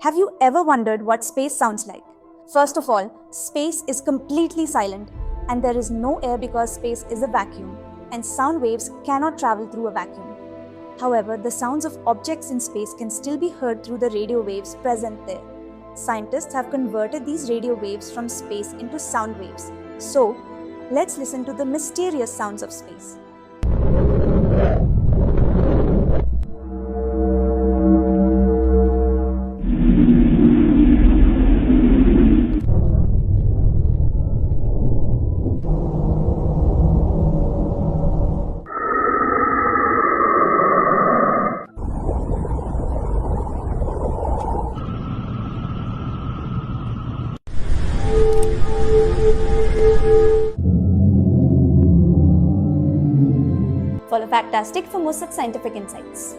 Have you ever wondered what space sounds like? First of all, space is completely silent and there is no air because space is a vacuum and sound waves cannot travel through a vacuum. However, the sounds of objects in space can still be heard through the radio waves present there. Scientists have converted these radio waves from space into sound waves. So, let's listen to the mysterious sounds of space. Follow Factastic for more such scientific insights.